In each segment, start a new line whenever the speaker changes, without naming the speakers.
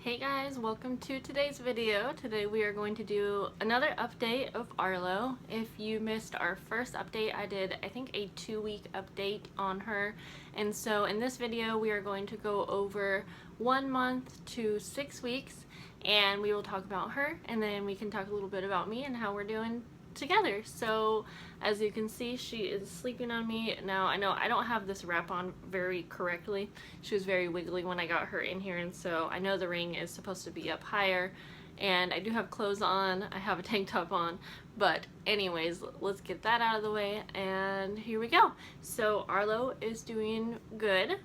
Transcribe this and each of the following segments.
Hey guys, welcome to today's video. Today we are going to do another update of Arlo. If you missed our first update, I did I think a 2-week update on her. And so in this video we are going to go over 1 month to 6 weeks, and we will talk about her, and then we can talk a little bit about me and how we're doing together. So as you can see, she is sleeping on me. Now I know I don't have this wrap on very correctly. She was very wiggly when I got her in here, and so I know the ring is supposed to be up higher, and I do have clothes on. I have a tank top on, but anyways, let's get that out of the way, and here we go. So Arlo is doing good.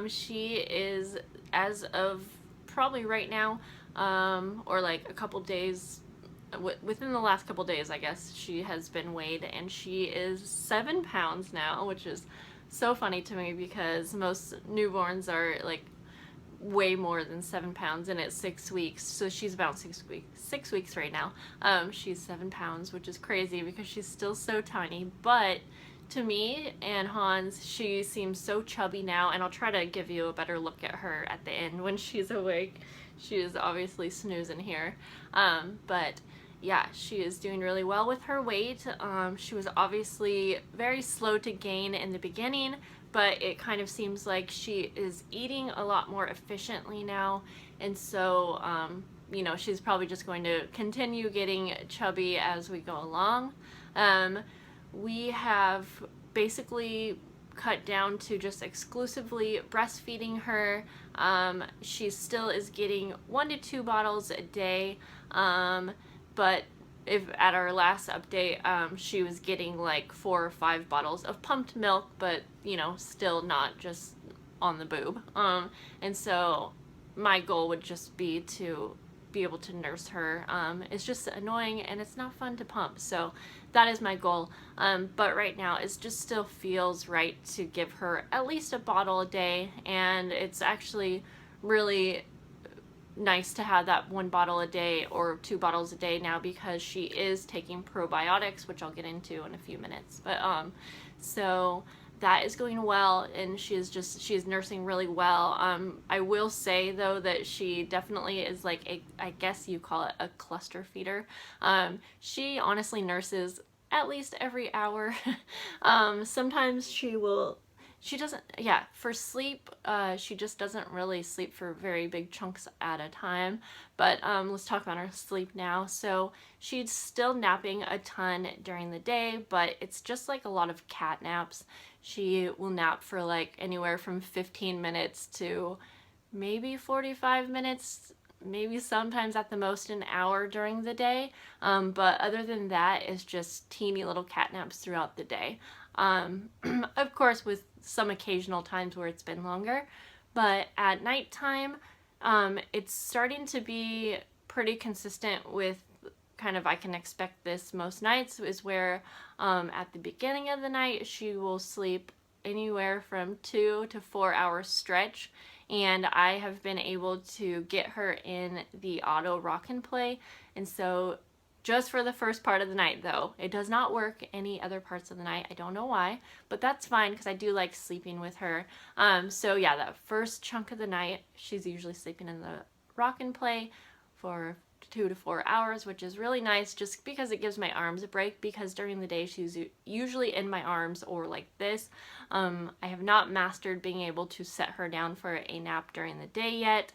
She is, as of probably right now, or like a couple days, within the last couple days, I guess, she has been weighed, and she is 7 pounds now, which is so funny to me because most newborns are like way more than 7 pounds, and it's 6 weeks, so she's about 6 weeks right now. She's 7 pounds, which is crazy because she's still so tiny, but to me and Hans, she seems so chubby now, and I'll try to give you a better look at her at the end when she's awake. She is obviously snoozing here, but yeah, she is doing really well with her weight. She was obviously very slow to gain in the beginning, but it kind of seems like she is eating a lot more efficiently now, and so you know, she's probably just going to continue getting chubby as we go along. We have basically cut down to just exclusively breastfeeding her. She still is getting 1 to 2 bottles a day, but if at our last update, she was getting like 4 or 5 bottles of pumped milk, but you know, still not just on the boob. And so my goal would just be to be able to nurse her. It's just annoying and it's not fun to pump, so that is my goal. But right now it just still feels right to give her at least a bottle a day, and it's actually really nice to have that 1 bottle a day or 2 bottles a day now, because she is taking probiotics, which I'll get into in a few minutes. But so that is going well, and she's nursing really well. I will say though that she definitely is like a, I guess you call it a cluster feeder. She honestly nurses at least every hour. Sometimes she doesn't, yeah, for sleep, she just doesn't really sleep for very big chunks at a time. But let's talk about her sleep now. So she's still napping a ton during the day, but it's just like a lot of cat naps. She will nap for like anywhere from 15 minutes to maybe 45 minutes, maybe sometimes at the most an hour during the day. But other than that, it's just teeny little cat naps throughout the day. Of course, with some occasional times where it's been longer, but at nighttime, it's starting to be pretty consistent with kind of, I can expect this most nights, is where at the beginning of the night she will sleep anywhere from 2 to 4 hours stretch, and I have been able to get her in the auto rock and play, and so just for the first part of the night though. It does not work any other parts of the night. I don't know why, but that's fine because I do like sleeping with her. So yeah, that first chunk of the night, she's usually sleeping in the rock and play for 2 to 4 hours, which is really nice just because it gives my arms a break, because during the day she's usually in my arms or like this. I have not mastered being able to set her down for a nap during the day yet.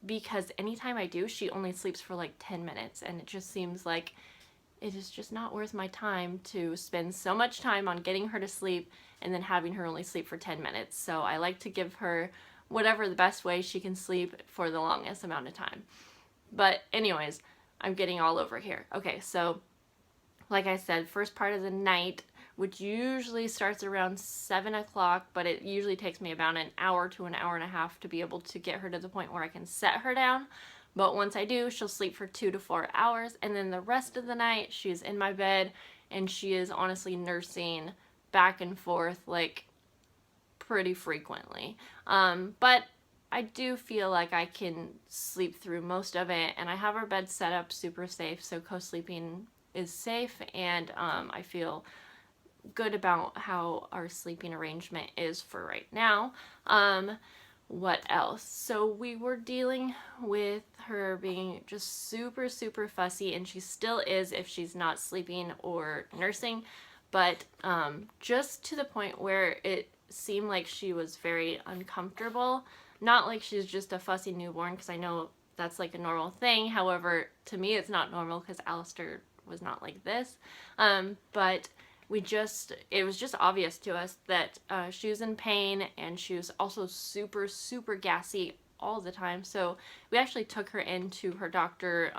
Because anytime I do, she only sleeps for like 10 minutes, and it just seems like it is just not worth my time to spend so much time on getting her to sleep and then having her only sleep for 10 minutes. So I like to give her whatever the best way she can sleep for the longest amount of time. But anyways, I'm getting all over here. Okay, so like I said, first part of the night, which usually starts around 7 o'clock, but it usually takes me about an hour to an hour and a half to be able to get her to the point where I can set her down. But once I do, she'll sleep for 2 to 4 hours, and then the rest of the night she's in my bed, and she is honestly nursing back and forth like pretty frequently. But I do feel like I can sleep through most of it, and I have our bed set up super safe, so co-sleeping is safe, and I feel good about how our sleeping arrangement is for right now. what else? So we were dealing with her being just super, super fussy, and she still is if she's not sleeping or nursing, but just to the point where it seemed like she was very uncomfortable. Not like she's just a fussy newborn, because I know that's like a normal thing. However, to me it's not normal because Alistair was not like this. But it was just obvious to us that she was in pain, and she was also super, super gassy all the time. So we actually took her into her doctor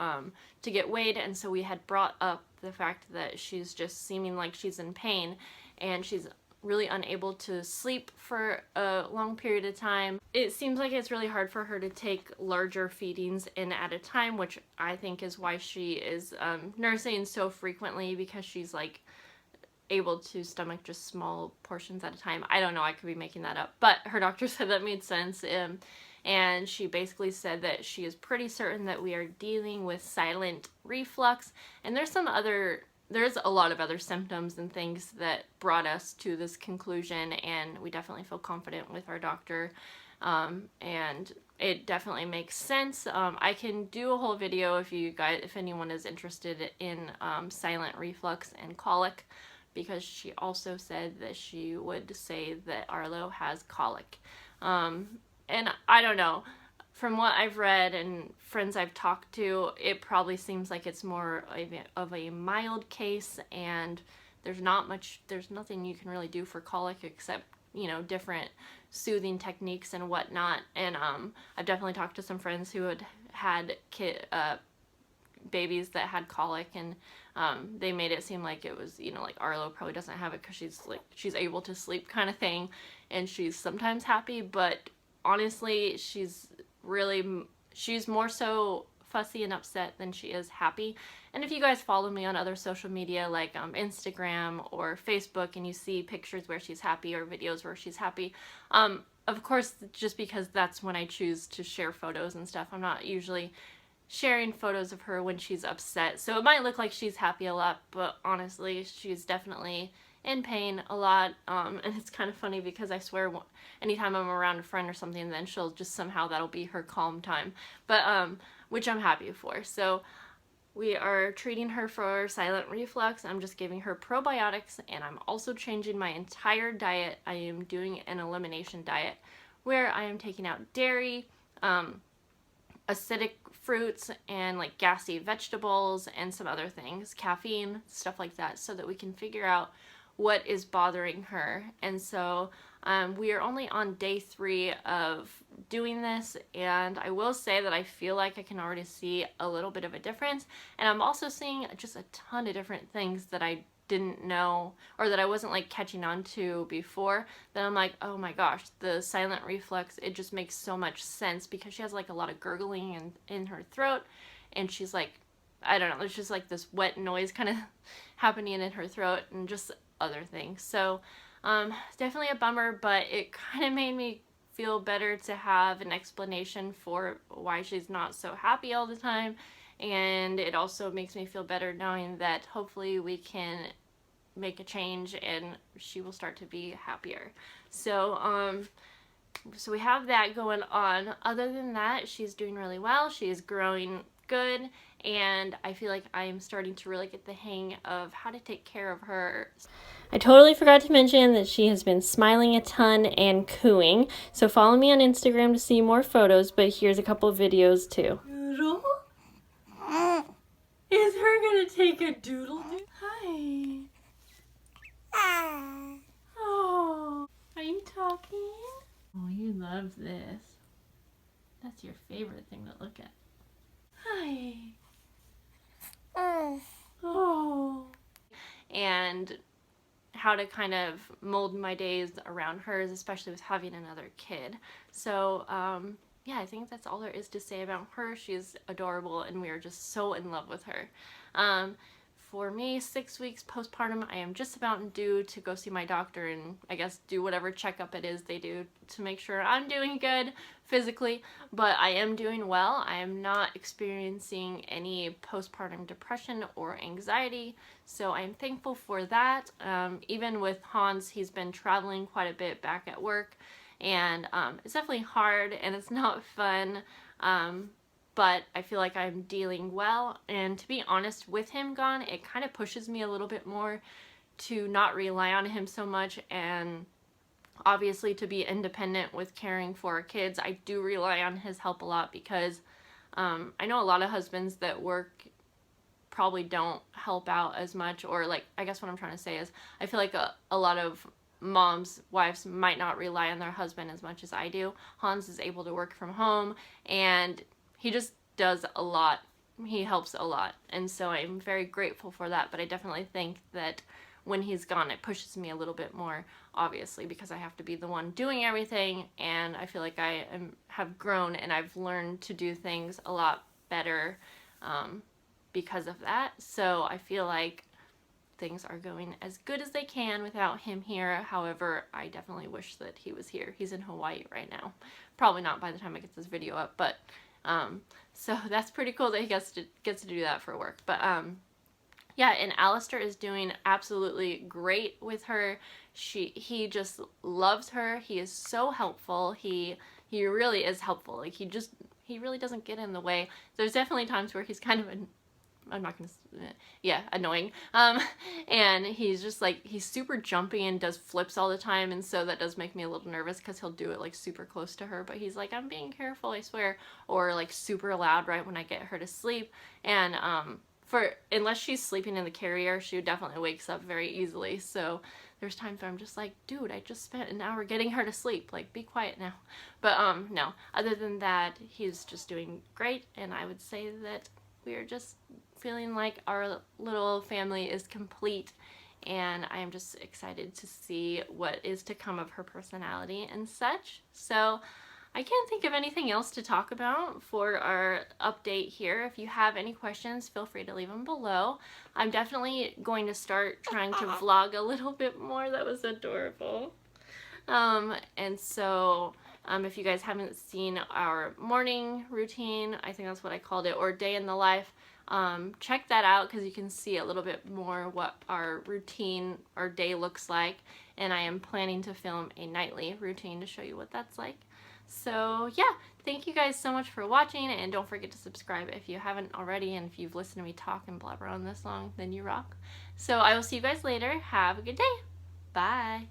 to get weighed, and so we had brought up the fact that she's just seeming like she's in pain, and she's really unable to sleep for a long period of time. It seems like it's really hard for her to take larger feedings in at a time, which I think is why she is nursing so frequently, because she's like able to stomach just small portions at a time. I don't know, I could be making that up, but her doctor said that made sense. And she basically said that she is pretty certain that we are dealing with silent reflux, and there's a lot of other symptoms and things that brought us to this conclusion, and we definitely feel confident with our doctor. And it definitely makes sense. I can do a whole video if anyone is interested in silent reflux and colic, because she also said that she would say that Arlo has colic. And I don't know, from what I've read and friends I've talked to, it probably seems like it's more of a mild case, and there's nothing you can really do for colic except, different soothing techniques and whatnot. And I've definitely talked to some friends who had babies that had colic, and they made it seem like it was, like Arlo probably doesn't have it because she's able to sleep kind of thing, and she's sometimes happy, but honestly she's more so fussy and upset than she is happy. And if you guys follow me on other social media like Instagram or Facebook, and you see pictures where she's happy or videos where she's happy, of course, just because that's when I choose to share photos and stuff. I'm not usually sharing photos of her when she's upset. So it might look like she's happy a lot, but honestly, she's definitely in pain a lot. And it's kind of funny because I swear anytime I'm around a friend or something, then she'll just somehow, that'll be her calm time. But, which I'm happy for. So we are treating her for silent reflux. I'm just giving her probiotics, and I'm also changing my entire diet. I am doing an elimination diet where I am taking out dairy, acidic fruits, and like gassy vegetables and some other things, caffeine, stuff like that, so that we can figure out what is bothering her. And so we are only on day 3 of doing this, and I will say that I feel like I can already see a little bit of a difference, and I'm also seeing just a ton of different things that I didn't know, or that I wasn't like catching on to before, then I'm like, oh my gosh, the silent reflux, it just makes so much sense, because she has like a lot of gurgling in her throat, and she's like, I don't know, there's just like this wet noise kind of happening in her throat, and just other things. So definitely a bummer, but it kind of made me feel better to have an explanation for why she's not so happy all the time. And it also makes me feel better knowing that hopefully we can make a change and she will start to be happier. So so we have that going on. Other than that, she's doing really well. She is growing good, and I feel like I'm starting to really get the hang of how to take care of her. I totally forgot to mention that she has been smiling a ton and cooing. So follow me on Instagram to see more photos, but here's a couple of videos too. Doodle? Is her gonna take a doodle? Hi. Oh, are you talking? Oh, you love this. That's your favorite thing to look at. Hi. Oh. And how to kind of mold my days around hers, especially with having another kid. So, yeah, I think that's all there is to say about her. She's adorable, and we are just so in love with her. For me, 6 weeks postpartum, I am just about due to go see my doctor and I guess do whatever checkup it is they do to make sure I'm doing good physically, but I am doing well. I am not experiencing any postpartum depression or anxiety, so I'm thankful for that. Even with Hans, he's been traveling quite a bit back at work, and it's definitely hard and it's not fun, but I feel like I'm dealing well. And to be honest, with him gone, it kind of pushes me a little bit more to not rely on him so much, and obviously to be independent with caring for our kids. I do rely on his help a lot because I know a lot of husbands that work probably don't help out as much, or like, I guess what I'm trying to say is I feel like a lot of wives might not rely on their husband as much as I do. Hans is able to work from home and he just does a lot. He helps a lot, and so I'm very grateful for that, but I definitely think that when he's gone, it pushes me a little bit more, obviously, because I have to be the one doing everything, and I feel like have grown and I've learned to do things a lot better because of that. So I feel like things are going as good as they can without him here. However, I definitely wish that he was here. He's in Hawaii right now. Probably not by the time I get this video up, but so that's pretty cool that he gets to do that for work. But yeah, and Alistair is doing absolutely great with her. He just loves her. He is so helpful. He really is helpful. Like, he really doesn't get in the way. There's definitely times where he's kind of I'm not gonna, yeah, annoying. And he's just like, he's super jumpy and does flips all the time, and so that does make me a little nervous because he'll do it like super close to her, but he's like, I'm being careful, I swear. Or like super loud right when I get her to sleep. And unless she's sleeping in the carrier, she definitely wakes up very easily. So there's times where I'm just like, dude, I just spent an hour getting her to sleep. Like, be quiet now. But no, other than that, he's just doing great, and I would say that we are just feeling like our little family is complete, and I am just excited to see what is to come of her personality and such. So I can't think of anything else to talk about for our update here. If you have any questions, feel free to leave them below. I'm definitely going to start trying to vlog a little bit more. That was adorable. And so if you guys haven't seen our morning routine, I think that's what I called it, or day in the life, check that out because you can see a little bit more what our routine, our day looks like. And I am planning to film a nightly routine to show you what that's like. So yeah, thank you guys so much for watching, and don't forget to subscribe if you haven't already, and if you've listened to me talk and blabber on this long, then you rock. So I will see you guys later. Have a good day. Bye.